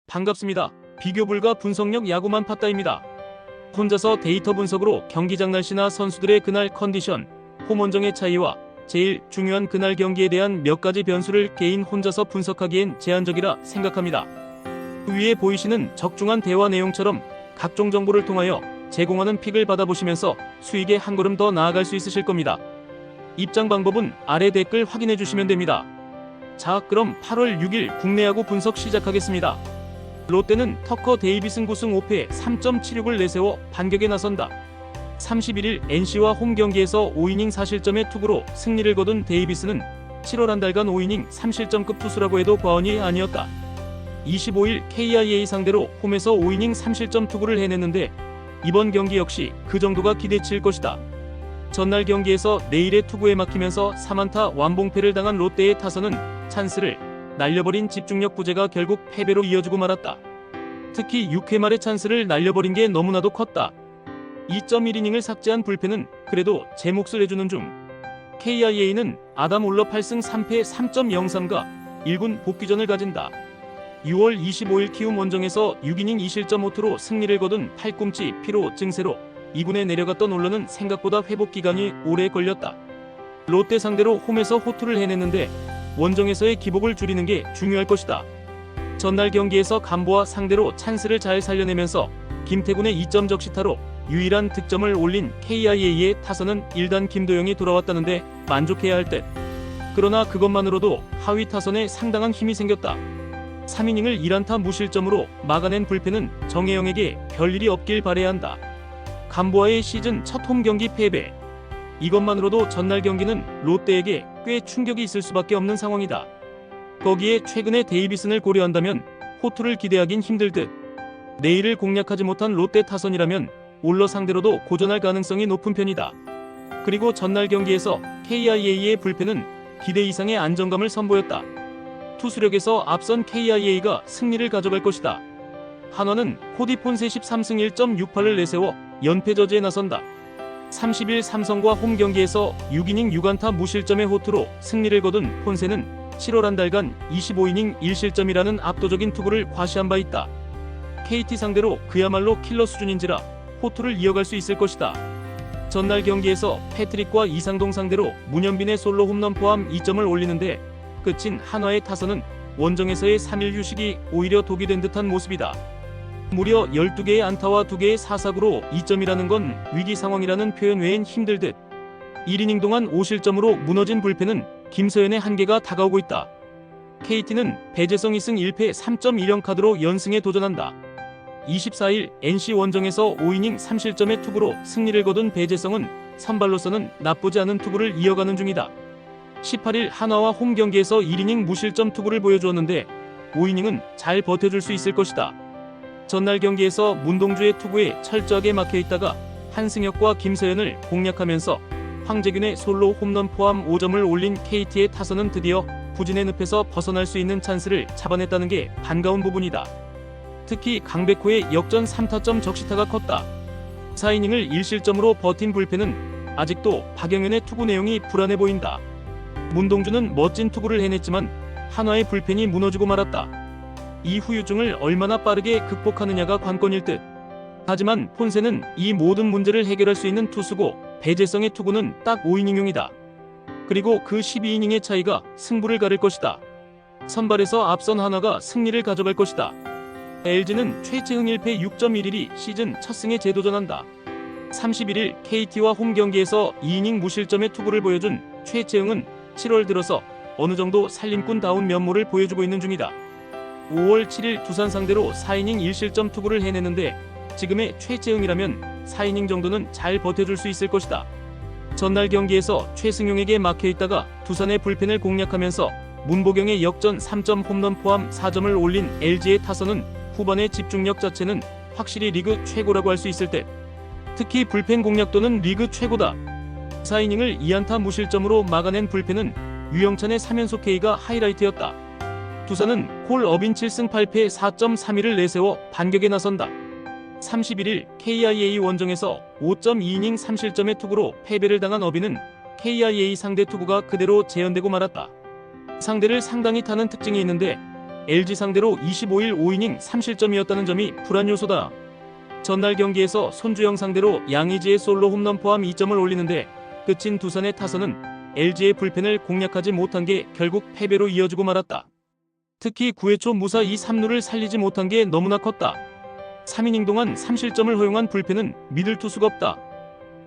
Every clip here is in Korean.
반갑습니다. 비교 불가 분석력 야구만 팠다입니다. 혼자서 데이터 분석으로 경기장 날씨나 선수들의 그날 컨디션, 홈 원정의 차이와 제일 중요한 그날 경기에 대한 몇 가지 변수를 개인 혼자서 분석하기엔 제한적이라 생각합니다. 위에 보이시는 적중한 대화 내용처럼 각종 정보를 통하여 제공하는 픽을 받아보시면서 수익에 한 걸음 더 나아갈 수 있으실 겁니다. 입장 방법은 아래 댓글 확인해 주시면 됩니다. 자, 그럼 8월 6일 국내 야구 분석 시작하겠습니다. 롯데는 터커 데이비슨 9승 5패 3.76을 내세워 반격에 나선다. 31일 NC와 홈 경기에서 5이닝 4실점의 투구로 승리를 거둔 데이비스는 7월 한 달간 5이닝 3실점급 투수라고 해도 과언이 아니었다. 25일 KIA 상대로 홈에서 5이닝 3실점 투구를 해냈는데 이번 경기 역시 그 정도가 기대치일 것이다. 전날 경기에서 내일의 투구에 막히면서 3안타 완봉패를 당한 롯데의 타선은 찬스를 날려버린 집중력 부재가 결국 패배로 이어지고 말았다. 특히 6회 말에 찬스를 날려버린 게 너무나도 컸다. 2.1이닝을 삭제한 불펜은 그래도 제 몫을 해주는 중. KIA는 아담 올러 8승 3패 3.03가 1군 복귀전을 가진다. 6월 25일 키움 원정에서 6이닝 2실점 5투로 승리를 거둔 팔꿈치 피로 증세로 2군에 내려갔던 올러는 생각보다 회복 기간이 오래 걸렸다. 롯데 상대로 홈에서 호투를 해냈는데 원정에서의 기복을 줄이는 게 중요할 것이다. 전날 경기에서 감보와 상대로 찬스를 잘 살려내면서 김태군의 2점 적시타로 유일한 득점을 올린 KIA의 타선은 1단 김도영이 돌아왔다는데 만족해야 할 듯. 그러나 그것만으로도 하위 타선에 상당한 힘이 생겼다. 3이닝을 1안타 무실점으로 막아낸 불펜은 정혜영에게 별일이 없길 바라야 한다. 감보와의 시즌 첫 홈 경기 패배. 이것만으로도 전날 경기는 롯데에게 꽤 충격이 있을 수밖에 없는 상황이다. 거기에 최근에 데이비슨을 고려한다면 호투를 기대하긴 힘들 듯. 내일을 공략하지 못한 롯데 타선이라면 올러 상대로도 고전할 가능성이 높은 편이다. 그리고 전날 경기에서 KIA의 불펜은 기대 이상의 안정감을 선보였다. 투수력에서 앞선 KIA가 승리를 가져갈 것이다. 한화는 코디 폰세 13승 1.68을 내세워 연패 저지에 나선다. 30일 삼성과 홈 경기에서 6이닝 6안타 무실점의 호투로 승리를 거둔 폰세는 7월 한 달간 25이닝 1실점이라는 압도적인 투구를 과시한 바 있다. KT 상대로 그야말로 킬러 수준인지라 호투를 이어갈 수 있을 것이다. 전날 경기에서 패트릭과 이상동 상대로 문현빈의 솔로 홈런 포함 2점을 올리는데 끝인 한화의 타선은 원정에서의 3일 휴식이 오히려 독이 된 듯한 모습이다. 무려 12개의 안타와 2개의 사사구로 2점이라는 건 위기 상황이라는 표현 외엔 힘들 듯. 1이닝 동안 5실점으로 무너진 불펜은 김서현의 한계가 다가오고 있다. KT는 배재성 2승 1패 3.10 카드로 연승에 도전한다. 24일 NC 원정에서 5이닝 3실점의 투구로 승리를 거둔 배재성은 선발로서는 나쁘지 않은 투구를 이어가는 중이다. 18일 한화와 홈 경기에서 1이닝 무실점 투구를 보여주었는데 5이닝은 잘 버텨줄 수 있을 것이다. 전날 경기에서 문동주의 투구에 철저하게 막혀있다가 한승혁과 김서현을 공략하면서 황재균의 솔로 홈런 포함 5점을 올린 KT의 타선은 드디어 부진의 늪에서 벗어날 수 있는 찬스를 잡아냈다는 게 반가운 부분이다. 특히 강백호의 역전 3타점 적시타가 컸다. 4이닝을 1실점으로 버틴 불펜은 아직도 박영현의 투구 내용이 불안해 보인다. 문동주는 멋진 투구를 해냈지만 한화의 불펜이 무너지고 말았다. 이 후유증을 얼마나 빠르게 극복하느냐가 관건일 듯. 하지만 폰세는 이 모든 문제를 해결할 수 있는 투수고 배재성의 투구는 딱 5이닝용이다. 그리고 그 12이닝의 차이가 승부를 가를 것이다. 선발에서 앞선 한화가 승리를 가져갈 것이다. LG는 최채흥 1패 6.11이 시즌 첫 승에 재도전한다. 31일 KT와 홈 경기에서 2이닝 무실점의 투구를 보여준 최채흥은 7월 들어서 어느 정도 살림꾼다운 면모를 보여주고 있는 중이다. 5월 7일 두산 상대로 4이닝 1실점 투구를 해내는데 지금의 최채흥이라면 4이닝 정도는 잘 버텨줄 수 있을 것이다. 전날 경기에서 최승용에게 막혀있다가 두산의 불펜을 공략하면서 문보경의 역전 3점 홈런 포함 4점을 올린 LG의 타선은 후반의 집중력 자체는 확실히 리그 최고라고 할 수 있을 듯. 특히 불펜 공략도는 리그 최고다. 4이닝을 2안타 무실점으로 막아낸 불펜은 유영찬의 3연속 K가 하이라이트였다. 두산은 콜 어빈 7승 8패 4.31을 내세워 반격에 나선다. 31일 KIA 원정에서 5.2이닝 3실점의 투구로 패배를 당한 어빈은 KIA 상대 투구가 그대로 재현되고 말았다. 상대를 상당히 타는 특징이 있는데 LG 상대로 25일 5이닝 3실점이었다는 점이 불안 요소다. 전날 경기에서 손주영 상대로 양의지의 솔로 홈런 포함 2점을 올리는데 끝인 두산의 타선은 LG의 불펜을 공략하지 못한 게 결국 패배로 이어지고 말았다. 특히 9회 초 무사 2, 3루를 살리지 못한 게 너무나 컸다. 3이닝 동안 3실점을 허용한 불펜은 믿을 투수가 없다.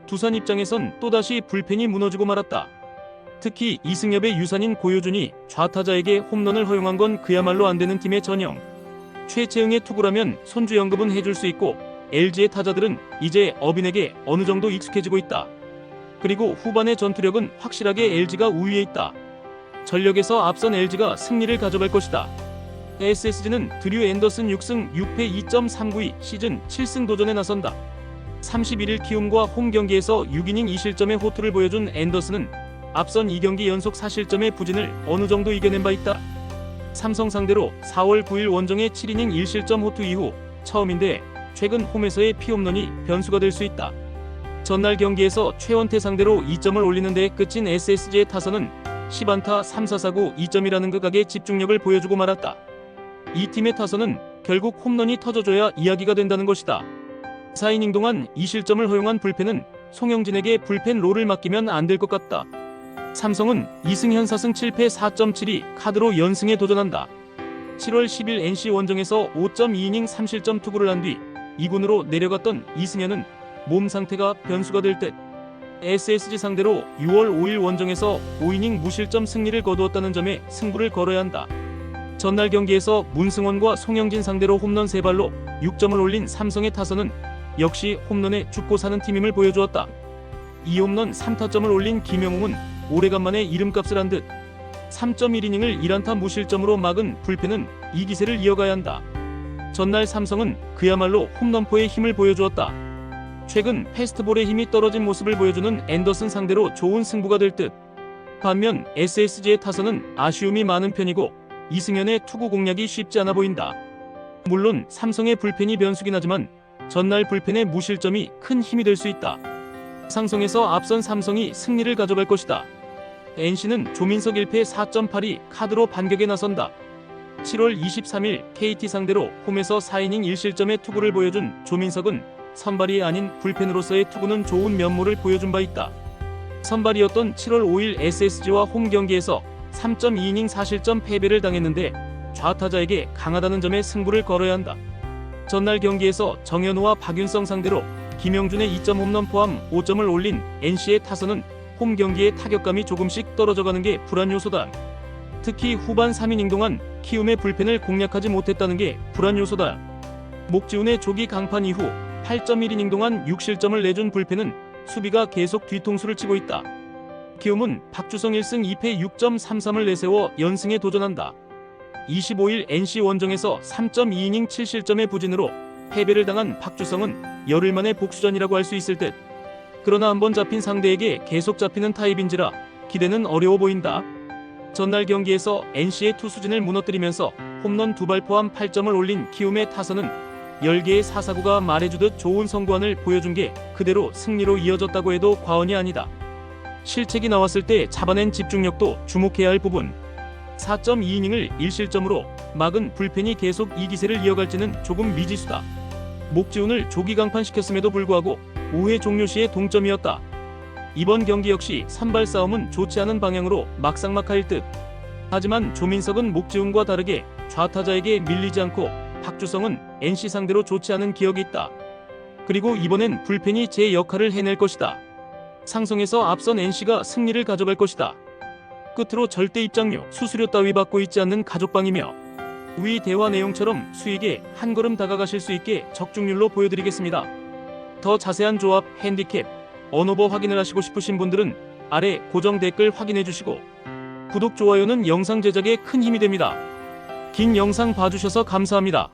두산 입장에선 또다시 불펜이 무너지고 말았다. 특히 이승엽의 유산인 고효준이 좌타자에게 홈런을 허용한 건 그야말로 안 되는 팀의 전형. 최채응의 투구라면 손주영급은 해줄 수 있고 LG의 타자들은 이제 어빈에게 어느 정도 익숙해지고 있다. 그리고 후반의 전투력은 확실하게 LG가 우위에 있다. 전력에서 앞선 LG가 승리를 가져갈 것이다. SSG는 드류 앤더슨 6승 6패 2.392 시즌 7승 도전에 나선다. 31일 키움과 홈 경기에서 6이닝 2실점의 호투를 보여준 앤더슨은 앞선 2경기 연속 4실점의 부진을 어느 정도 이겨낸 바 있다. 삼성 상대로 4월 9일 원정의 7이닝 1실점 호투 이후 처음인데 최근 홈에서의 피홈런이 변수가 될 수 있다. 전날 경기에서 최원태 상대로 2점을 올리는 데 끝인 SSG의 타선은 10안타 3사사구 2점이라는 극악의 집중력을 보여주고 말았다. 이 팀의 타선은 결국 홈런이 터져줘야 이야기가 된다는 것이다. 4이닝 동안 2실점을 허용한 불펜은 송영진에게 불펜 롤을 맡기면 안 될 것 같다. 삼성은 이승현 4승 7패 4.72 카드로 연승에 도전한다. 7월 10일 NC 원정에서 5.2이닝 3실점 투구를 한 뒤 2군으로 내려갔던 이승현은 몸 상태가 변수가 될 듯 SSG 상대로 6월 5일 원정에서 5이닝 무실점 승리를 거두었다는 점에 승부를 걸어야 한다. 전날 경기에서 문승원과 송영진 상대로 홈런 3발로 6점을 올린 삼성의 타선은 역시 홈런에 죽고 사는 팀임을 보여주었다. 2홈런 3타점을 올린 김영웅은 오래간만에 이름값을 한 듯 3.1이닝을 1안타 무실점으로 막은 불펜은 이 기세를 이어가야 한다. 전날 삼성은 그야말로 홈런포의 힘을 보여주었다. 최근 패스트볼의 힘이 떨어진 모습을 보여주는 앤더슨 상대로 좋은 승부가 될 듯. 반면 SSG의 타선은 아쉬움이 많은 편이고 이승현의 투구 공략이 쉽지 않아 보인다. 물론 삼성의 불펜이 변수긴 하지만 전날 불펜의 무실점이 큰 힘이 될 수 있다. 상성에서 앞선 삼성이 승리를 가져갈 것이다. NC는 조민석 1패 4.82 카드로 반격에 나선다. 7월 23일 KT 상대로 홈에서 4이닝 1실점의 투구를 보여준 조민석은 선발이 아닌 불펜으로서의 투구는 좋은 면모를 보여준 바 있다. 선발이었던 7월 5일 SSG와 홈 경기에서 3.2이닝 4실점 패배를 당했는데 좌타자에게 강하다는 점에 승부를 걸어야 한다. 전날 경기에서 정현우와 박윤성 상대로 김영준의 2점 홈런 포함 5점을 올린 NC의 타선은 홈 경기의 타격감이 조금씩 떨어져가는 게 불안 요소다. 특히 후반 3이닝 동안 키움의 불펜을 공략하지 못했다는 게 불안 요소다. 목지훈의 조기 강판 이후 8.1이닝 동안 6실점을 내준 불펜은 수비가 계속 뒤통수를 치고 있다. 키움은 박주성 1승 2패 6.33을 내세워 연승에 도전한다. 25일 NC 원정에서 3.2이닝 7실점의 부진으로 패배를 당한 박주성은 열흘 만에 복수전이라고 할 수 있을 듯. 그러나 한번 잡힌 상대에게 계속 잡히는 타입인지라 기대는 어려워 보인다. 전날 경기에서 NC의 투수진을 무너뜨리면서 홈런 2발 포함 8점을 올린 키움의 타선은 10개의 사사구가 말해주듯 좋은 성구안을 보여준 게 그대로 승리로 이어졌다고 해도 과언이 아니다. 실책이 나왔을 때 잡아낸 집중력도 주목해야 할 부분. 4.2이닝을 1실점으로 막은 불펜이 계속 이 기세를 이어갈지는 조금 미지수다. 목지훈을 조기 강판시켰음에도 불구하고 5회 종료 시에 동점이었다. 이번 경기 역시 선발 싸움은 좋지 않은 방향으로 막상막하일 듯. 하지만 조민석은 목지훈과 다르게 좌타자에게 밀리지 않고 박주성은 NC 상대로 좋지 않은 기억이 있다. 그리고 이번엔 불펜이 제 역할을 해낼 것이다. 상성에서 앞선 NC가 승리를 가져갈 것이다. 끝으로 절대 입장료, 수수료 따위 받고 있지 않는 가족방이며 위 대화 내용처럼 수익에 한 걸음 다가가실 수 있게 적중률로 보여드리겠습니다. 더 자세한 조합, 핸디캡, 언오버 확인을 하시고 싶으신 분들은 아래 고정 댓글 확인해 주시고 구독, 좋아요는 영상 제작에 큰 힘이 됩니다. 긴 영상 봐주셔서 감사합니다.